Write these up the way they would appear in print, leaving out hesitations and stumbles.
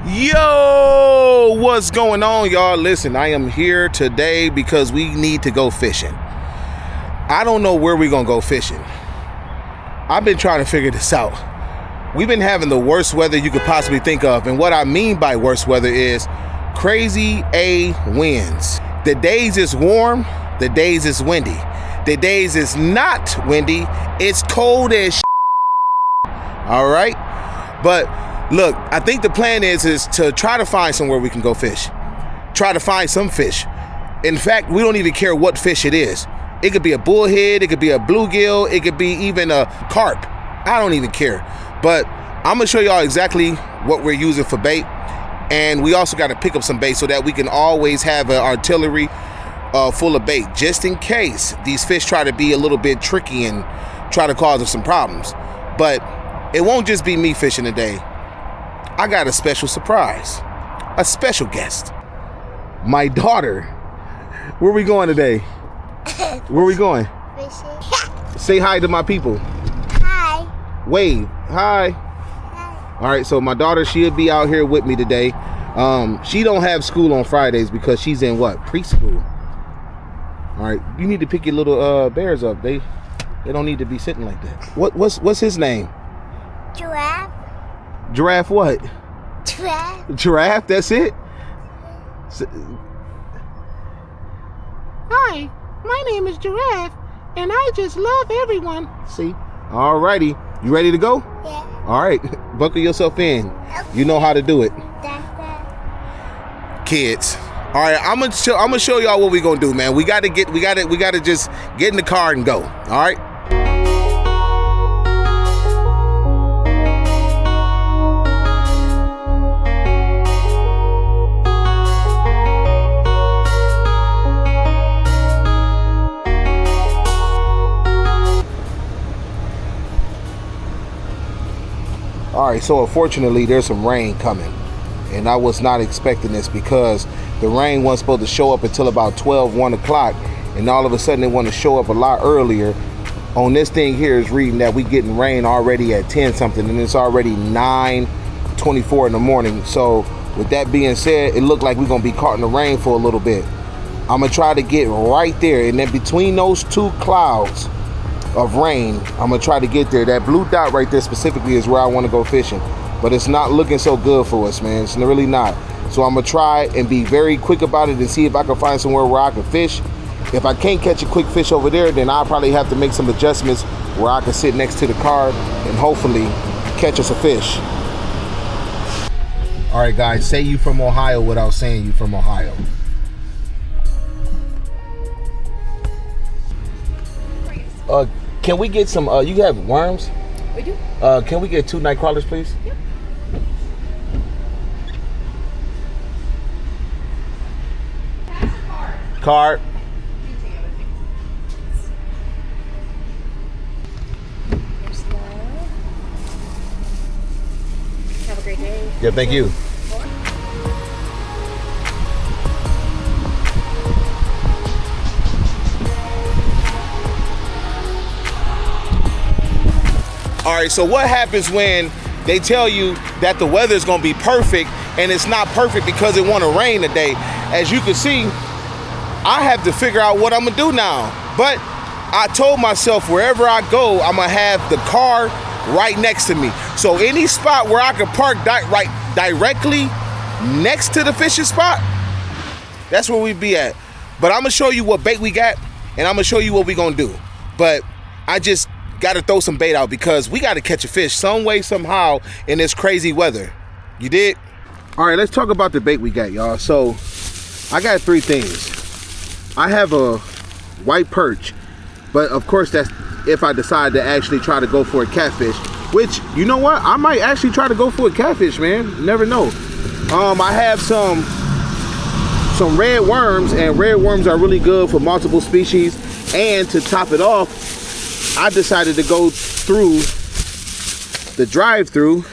Yo, what's going on, y'all? Listen, I am here today because we need to go fishing. I don't know where we're gonna go fishing. I've been trying to figure this out. We've been having the worst weather you could possibly think of, and what I mean by worst weather is crazy A winds. The days is warm, the days is windy. The days is not windy, it's cold as shit. All right, but look, I think the plan is to try to find somewhere we can go fish. Try to find some fish. In fact, we don't even care what fish it is. It could be a bullhead, it could be a bluegill, it could be even a carp. I don't even care. But I'm gonna show y'all exactly what we're using for bait. And we also gotta pick up some bait so that we can always have an artillery full of bait, just in case these fish try to be a little bit tricky and try to cause us some problems. But it won't just be me fishing today. I got a special surprise, a special guest. My daughter. Where we going today? Where we going? Fishing. Say hi to my people. Hi. Wave. Hi. Hi. All right, so my daughter, she'll be out here with me today. She don't have school on Fridays because she's in what? Preschool. All right, you need to pick your little bears up. They don't need to be sitting like that. What's his name? Giraffe. Giraffe what? Giraffe. Giraffe, that's it? Hi, my name is Giraffe, and I just love everyone. See? All righty. You ready to go? Yeah. All right. Buckle yourself in. Okay. You know how to do it. That's Kids. All right, I'm gonna show y'all what we gonna do, man. We gotta just get in the car and go. All right? All right, so unfortunately there's some rain coming, and I was not expecting this because the rain wasn't supposed to show up until about 1 o'clock, and all of a sudden it wanted to show up a lot earlier. On this thing here is reading that we getting rain already at 10 something, and it's already 9:24 in the morning. So with that being said, it looked like we're gonna be caught in the rain for a little bit. I'm gonna try to get right there, and then between those two clouds of rain, I'm gonna try to get there. That blue dot right there specifically is where I want to go fishing, but it's not looking so good for us, man. It's really not. So I'm gonna try and be very quick about it and see if I can find somewhere where I can fish. If I can't catch a quick fish over there, then I'll probably have to make some adjustments where I can sit next to the car and hopefully catch us a fish. All right, guys, say you from Ohio without saying you from Ohio. Can we get some, you have worms? We do. Can we get 2 night crawlers, please? Yep. Card. Here's the... Have a great day. Yeah, thank you. All right, so what happens when they tell you that the weather is gonna be perfect and it's not perfect because it wanna rain today? As you can see, I have to figure out what I'm gonna do now. But I told myself wherever I go, I'm gonna have the car right next to me. So any spot where I can park directly next to the fishing spot, that's where we be at. But I'm gonna show you what bait we got, and I'm gonna show you what we gonna do. But I just gotta throw some bait out because we gotta catch a fish some way, somehow in this crazy weather. You dig? All right, let's talk about the bait we got, y'all. So I got 3 things. I have a white perch, but of course that's if I decide to actually try to go for a catfish, which, you know what? I might actually try to go for a catfish, man. You never know. I have some red worms, and red worms are really good for multiple species. And to top it off, I decided to go through the drive-through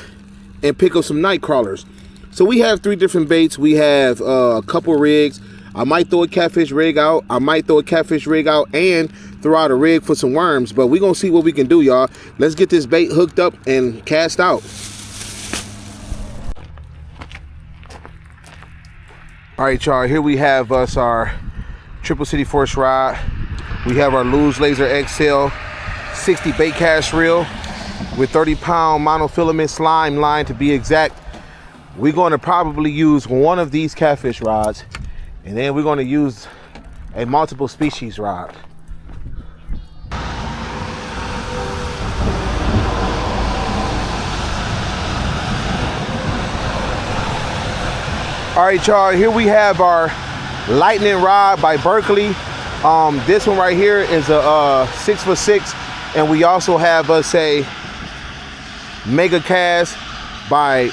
and pick up some night crawlers. So we have 3 different baits. We have a couple rigs. I might throw a catfish rig out. I might throw a catfish rig out and throw out a rig for some worms. But we're going to see what we can do, y'all. Let's get this bait hooked up and cast out. All right, y'all, here we have us our Triple City Force rod. We have our Lose Laser XL 60 bait cast reel with 30-pound monofilament slime line to be exact. We're going to probably use one of these catfish rods, and then we're going to use a multiple species rod. All right, y'all, here we have our lightning rod by Berkeley. This one right here is a 6'6", and we also have us a mega cast by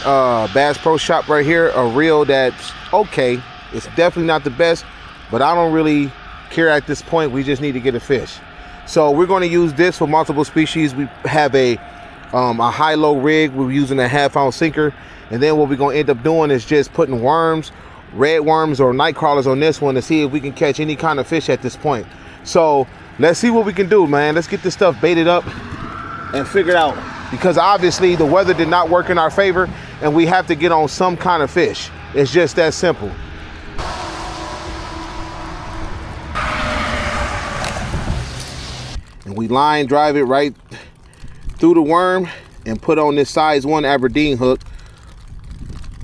Bass Pro Shop right here, a reel that's okay. It's definitely not the best, but I don't really care at this point. We just need to get a fish. So we're going to use this for multiple species. We have a high-low rig. We're using a 1/2-ounce sinker. And then what we're going to end up doing is just putting worms, red worms or night crawlers on this one to see if we can catch any kind of fish at this point. So let's see what we can do, man. Let's get this stuff baited up and figured out, because obviously the weather did not work in our favor and we have to get on some kind of fish. It's just that simple. And we line drive it right through the worm and put on this size 1 Aberdeen hook.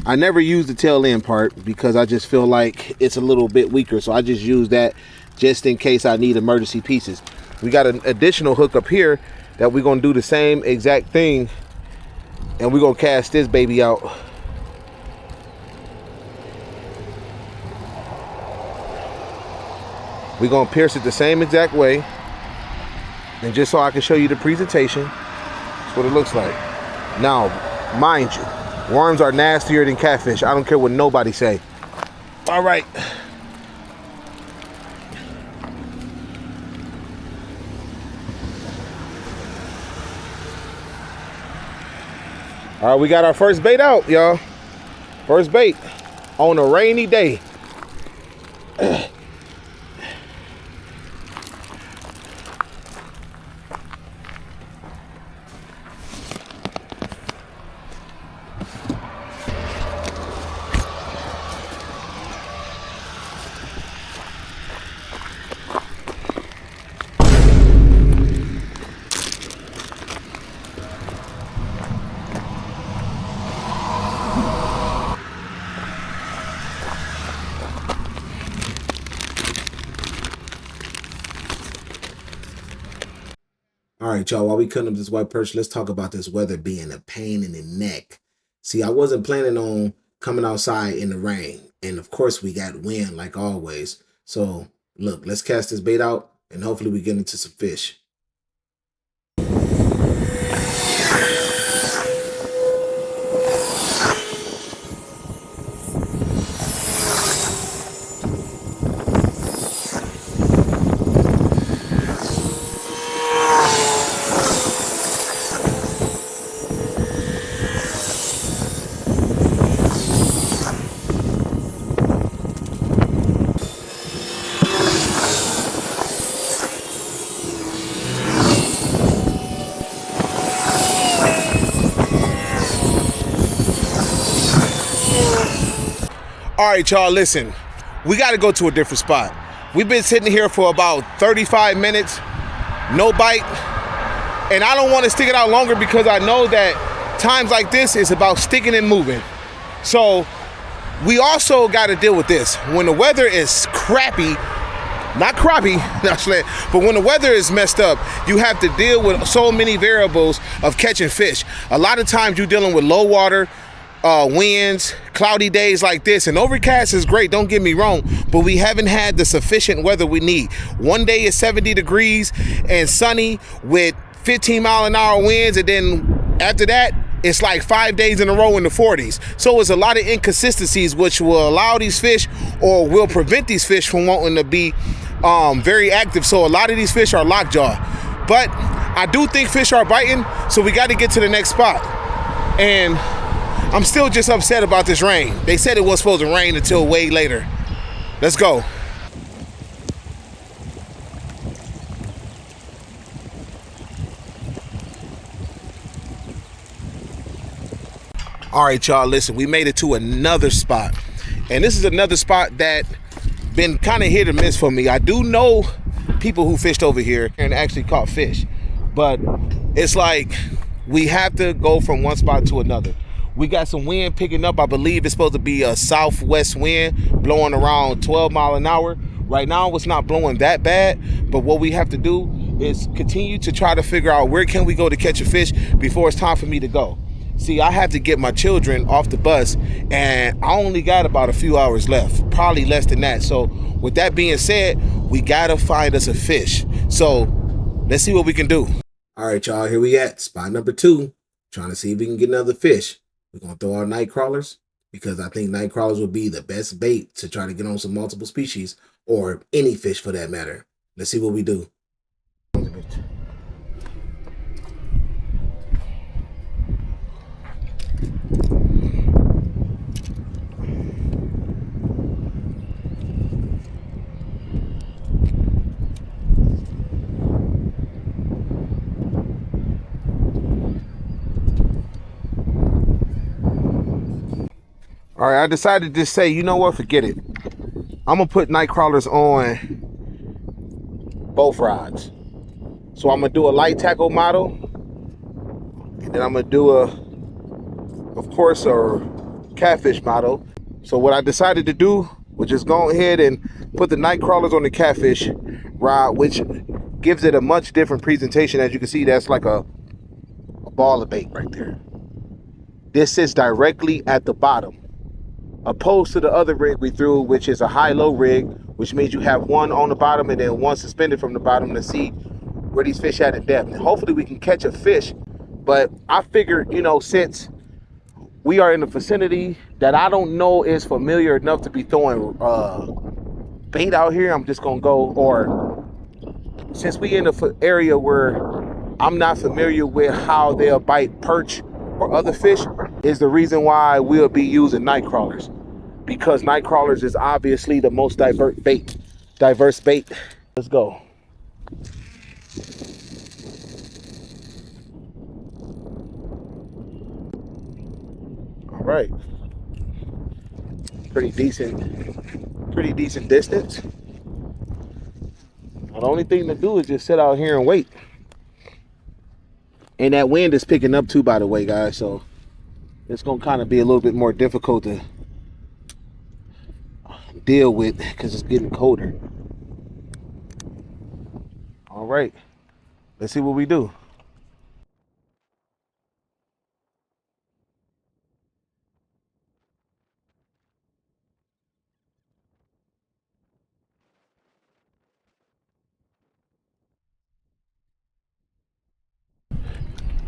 I never use the tail end part because I just feel like it's a little bit weaker, so I just use that just in case I need emergency pieces. We got an additional hook up here that we're gonna do the same exact thing, and we're gonna cast this baby out. We're gonna pierce it the same exact way, and just so I can show you the presentation, that's what it looks like. Now, mind you, worms are nastier than catfish. I don't care what nobody say. All right. All right, we got our first bait out, y'all. First bait on a rainy day. All right, y'all, while we cutting up this white perch, let's talk about this weather being a pain in the neck. See, I wasn't planning on coming outside in the rain. And of course, we got wind like always. So look, let's cast this bait out and hopefully we get into some fish. All right, y'all, listen, we got to go to a different spot. We've been sitting here for about 35 minutes, no bite, and I don't want to stick it out longer because I know that times like this is about sticking and moving. So we also got to deal with this. When the weather is crappy, not crappy, but when the weather is messed up, you have to deal with so many variables of catching fish. A lot of times you're dealing with low water, winds, cloudy days like this, and overcast is great, don't get me wrong, but we haven't had the sufficient weather we need. One day is 70 degrees and sunny with 15-mile-an-hour winds, and then after that it's like 5 days in a row in the 40s. So it's a lot of inconsistencies which will allow these fish or will prevent these fish from wanting to be very active. So a lot of these fish are lockjaw, but I do think fish are biting, so we got to get to the next spot. And I'm still just upset about this rain. They said it was supposed to rain until way later. Let's go. All right, y'all, listen, we made it to another spot. And this is another spot that been kind of hit or miss for me. I do know people who fished over here and actually caught fish, but it's like we have to go from one spot to another. We got some wind picking up. I believe it's supposed to be a southwest wind blowing around 12 miles an hour. Right now it's not blowing that bad, but what we have to do is continue to try to figure out where can we go to catch a fish before it's time for me to go. See, I have to get my children off the bus, and I only got about a few hours left, probably less than that. So with that being said, we gotta find us a fish. So let's see what we can do. All right, y'all, here we at spot number 2, trying to see if we can get another fish. We're gonna throw our night crawlers because I think night crawlers will be the best bait to try to get on some multiple species or any fish for that matter. Let's see what we do. All right, I decided to say, you know what, forget it. I'm gonna put night crawlers on both rods. So I'm gonna do a light tackle model, and then I'm gonna do of course, a catfish model. So what I decided to do was just go ahead and put the night crawlers on the catfish rod, which gives it a much different presentation. As you can see, that's like a ball of bait right there. This sits directly at the bottom, opposed to the other rig we threw, which is a high-low rig, which means you have one on the bottom and then one suspended from the bottom to see where these fish at in depth. And hopefully we can catch a fish. But I figured, you know, since we are in a vicinity that I don't know is familiar enough to be throwing bait out here, I'm just gonna go, or since we in an area where I'm not familiar with how they'll bite perch or other fish, is the reason why we'll be using night crawlers, because night crawlers is obviously the most diverse bait. Let's go. All right, pretty decent distance. Now, the only thing to do is just sit out here and wait. And that wind is picking up too, by the way, guys, so it's gonna kind of be a little bit more difficult to deal with because it's getting colder. All right, let's see what we do.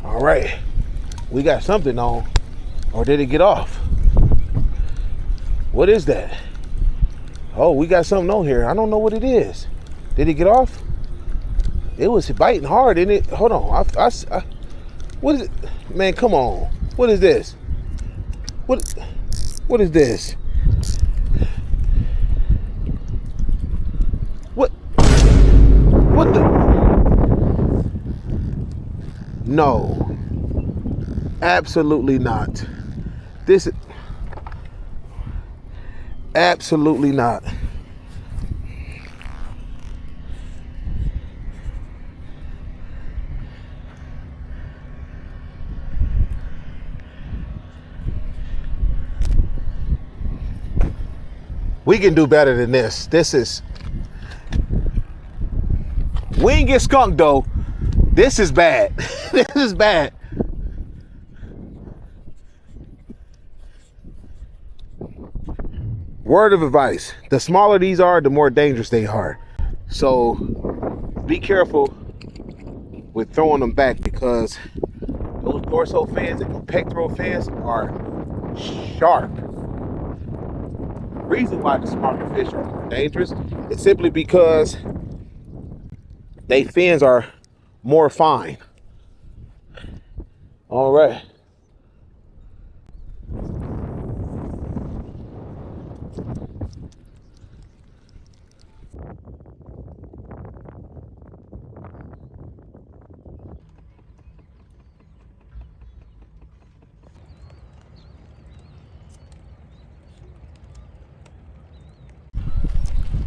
All right, we got something on, or did it get off? What is that? Oh, we got something on here. I don't know what it is. Did it get off? It was biting hard, isn't it? Hold on. What is it? Man, come on. What is this? What is this? What the? No. Absolutely not. This is absolutely not. We can do better than this. We ain't get skunked though. This is bad. This is bad. Word of advice, the smaller these are, the more dangerous they are. So be careful with throwing them back, because those dorsal fins and pectoral fins are sharp. The reason why the smaller fish are more dangerous is simply because they fins are more fine. All right.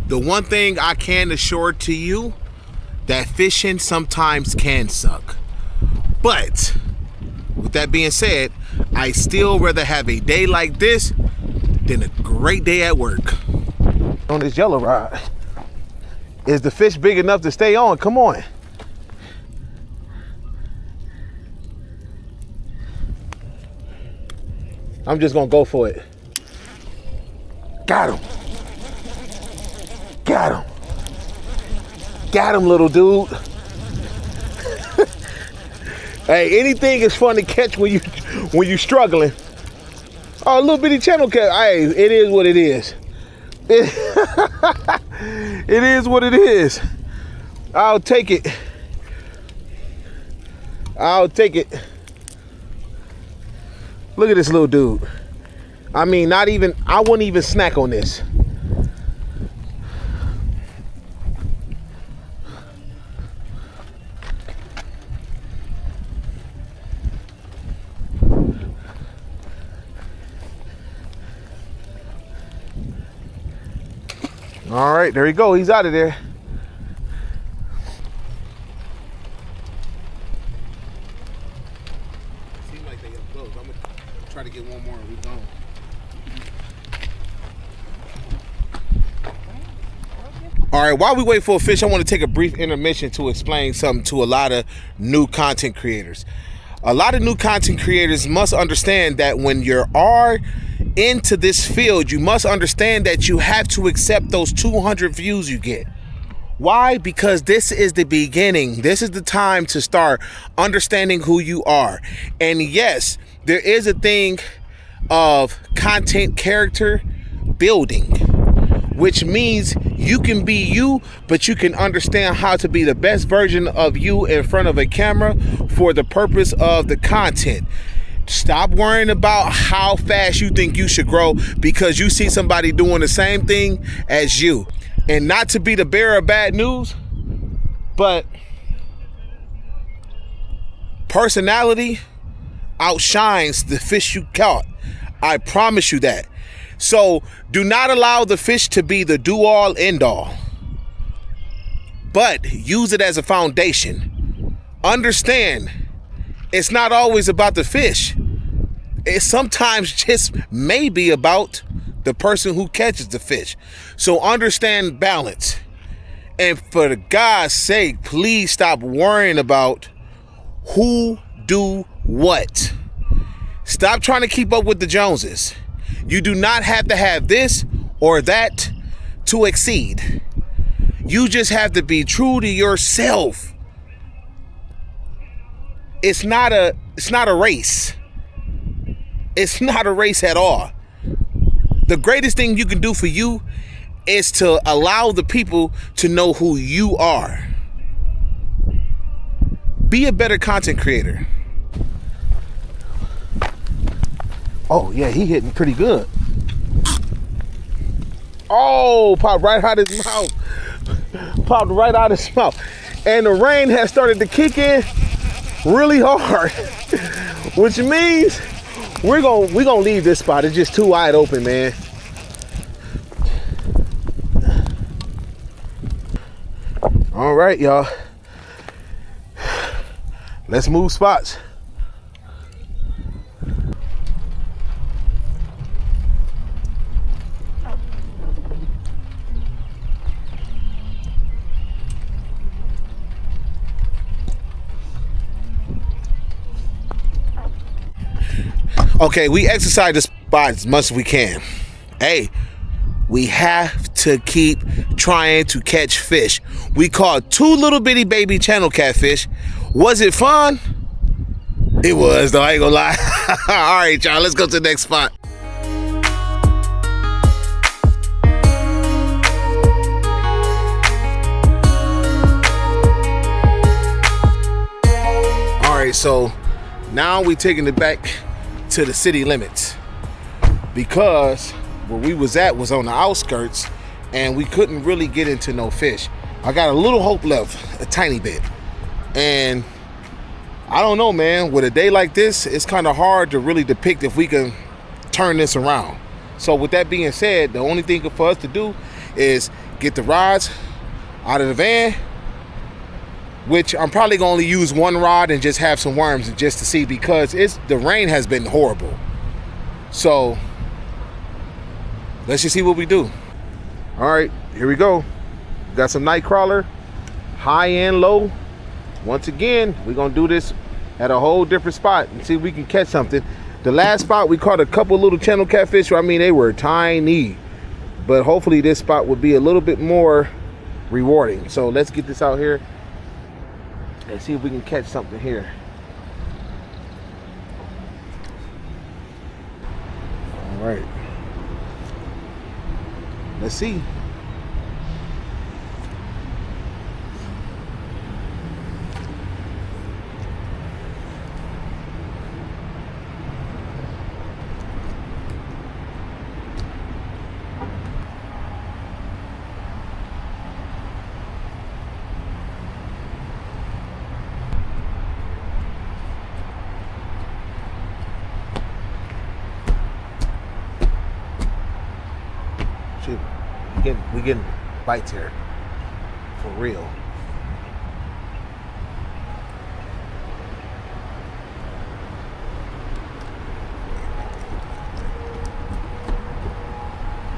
The one thing I can assure to you, that fishing sometimes can suck. But with that being said, I still rather have a day like this than a great day at work. On this yellow rod, is the fish big enough to stay on? Come on. I'm just gonna go for it. Got him. Got him. Got him, little dude. Hey, anything is fun to catch when you struggling. Oh, a little bitty channel cat. Hey, it is what it is. It is what it is. I'll take it. I'll take it. Look at this little dude. I mean, I wouldn't even snack on this. All right, there you go. He's out of there. Seems like they got close. I'm gonna try to get one more and we're gone. All right, while we wait for a fish, I want to take a brief intermission to explain something to a lot of new content creators. A lot of new content creators must understand that when you are into this field, you must understand that you have to accept those 200 views you get. Why? Because this is the beginning. This is the time to start understanding who you are. And yes, there is a thing of content character building, which means you can be you, but you can understand how to be the best version of you in front of a camera for the purpose of the content. Stop worrying about how fast you think you should grow because you see somebody doing the same thing as you. And not to be the bearer of bad news, but personality outshines the fish you caught. I promise you that. So do not allow the fish to be the do-all, end-all, but use it as a foundation. Understand, it's not always about the fish. It sometimes just may be about the person who catches the fish. So understand balance. And for God's sake, please stop worrying about who do what. Stop trying to keep up with the Joneses. You do not have to have this or that to exceed. You just have to be true to yourself. It's not a race. It's not a race at all. The greatest thing you can do for you is to allow the people to know who you are. Be a better content creator. Oh yeah, he hitting pretty good. Oh, popped right out his mouth. Popped right out his mouth. And the rain has started to kick in really hard, which means we're gonna leave this spot. It's just too wide open, man. All right, y'all. Let's move spots. Okay, we exercise the spot as much as we can. Hey, we have to keep trying to catch fish. We caught 2 little bitty baby channel catfish. Was it fun? It was, though, I ain't gonna lie. All right, y'all, let's go to the next spot. All right, so now we're taking it back to the city limits because where we was at was on the outskirts and we couldn't really get into no fish. I got a little hope left, a tiny bit. And I don't know, man, with a day like this, it's kind of hard to really depict if we can turn this around. So with that being said, the only thing for us to do is get the rods out of the van, which I'm probably gonna only use one rod and just have some worms just to see, because the rain has been horrible. So let's just see what we do. All right, here we go. Got some night crawler, high and low. Once again, we're gonna do this at a whole different spot and see if we can catch something. The last spot we caught a couple little channel catfish. I mean, they were tiny, but hopefully this spot would be a little bit more rewarding. So let's get this out here and see if we can catch something here. All right, let's see. We getting bites here, for real.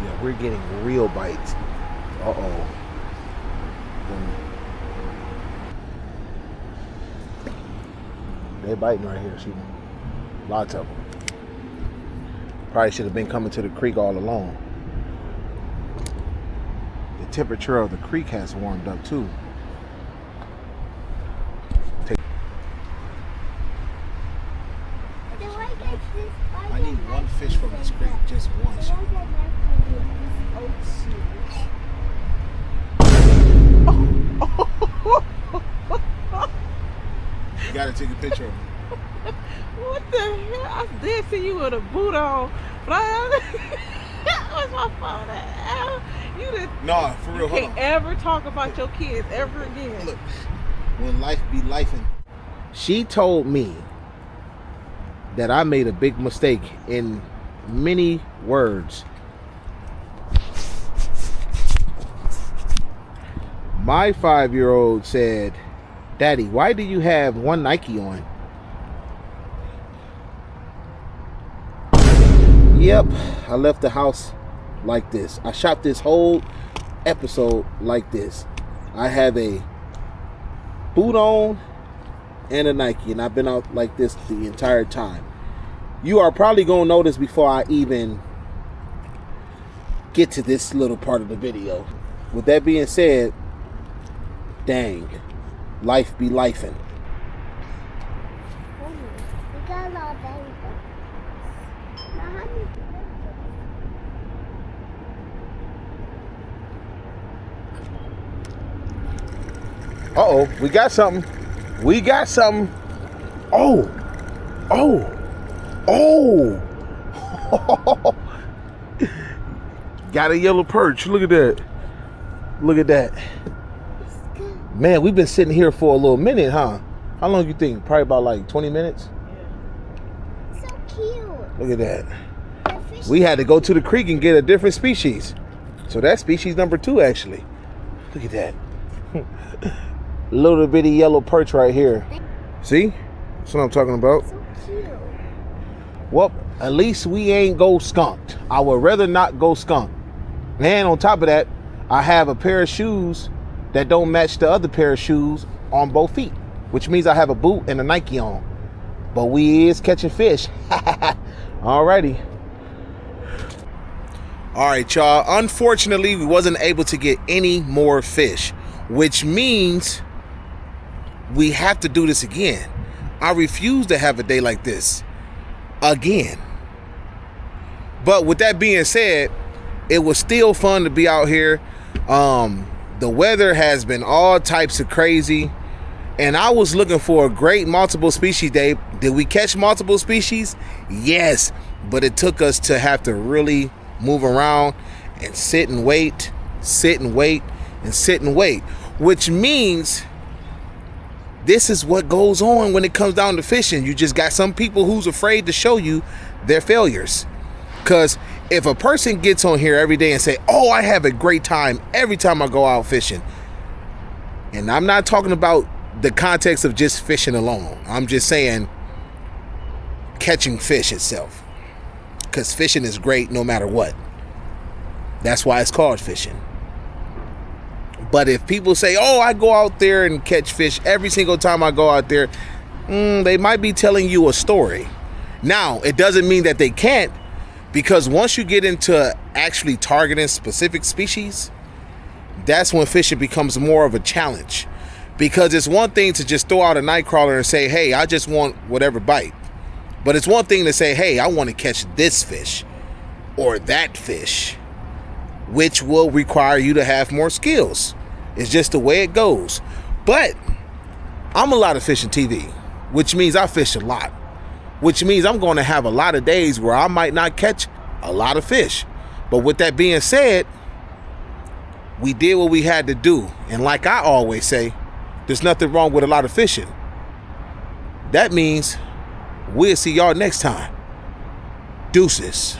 Yeah, we're getting real bites. Uh-oh. They're biting right here, see? Lots of them. Probably should have been coming to the creek all along. The temperature of the creek has warmed up too. I need one fish from this creek, just one. You gotta take a picture of him. What the hell? I did see you with a boot on, but what's my phone at? You just, nah, for real. You can't ever talk about your kids ever again. Look, when life be lifing. She told me that I made a big mistake in many words. My 5-year-old said, "Daddy, why do you have one Nike on?" Yep, I left the house like this. I shot this whole episode like this. I have a boot on and a Nike, and I've been out like this the entire time. You are probably gonna notice before I even get to this little part of the video. With that being said, dang, life be lifing. We got a lot of baby birds. Now, how many? Uh-oh, we got something. We got something. Oh, oh, oh. Got a yellow perch. Look at that. Look at that. Man, we've been sitting here for a little minute, huh? How long do you think? Probably about like 20 minutes? So cute. Look at that. We had to go to the creek and get a different species. So that's species number 2, actually. Look at that. Little bitty yellow perch right here. See? That's what I'm talking about. So cute. Well, at least we ain't go skunked. I would rather not go skunked. And on top of that, I have a pair of shoes that don't match the other pair of shoes on both feet, which means I have a boot and a Nike on. But we is catching fish. Alrighty. All right, y'all. Unfortunately, we wasn't able to get any more fish, which means we have to do this again. I refuse to have a day like this again. But with that being said, it was still fun to be out here. The weather has been all types of crazy, and I was looking for a great multiple species day. Did we catch multiple species? Yes, but it took us to have to really move around and sit and wait, sit and wait, and sit and wait, which means this is what goes on when it comes down to fishing. You just got some people who's afraid to show you their failures, because if a person gets on here every day and say, oh, I have a great time every time I go out fishing, and I'm not talking about the context of just fishing alone. I'm just saying catching fish itself. Because fishing is great no matter what. That's why it's called fishing. But if people say, oh, I go out there and catch fish every single time I go out there, they might be telling you a story. Now, it doesn't mean that they can't, because once you get into actually targeting specific species, that's when fishing becomes more of a challenge. Because it's one thing to just throw out a night crawler and say, hey, I just want whatever bite. But it's one thing to say, hey, I want to catch this fish or that fish, which will require you to have more skills. It's just the way it goes. But I'm a lot of fishing TV, which means I fish a lot, which means I'm going to have a lot of days where I might not catch a lot of fish. But with that being said, we did what we had to do. And like I always say, there's nothing wrong with a lot of fishing. That means we'll see y'all next time. Deuces.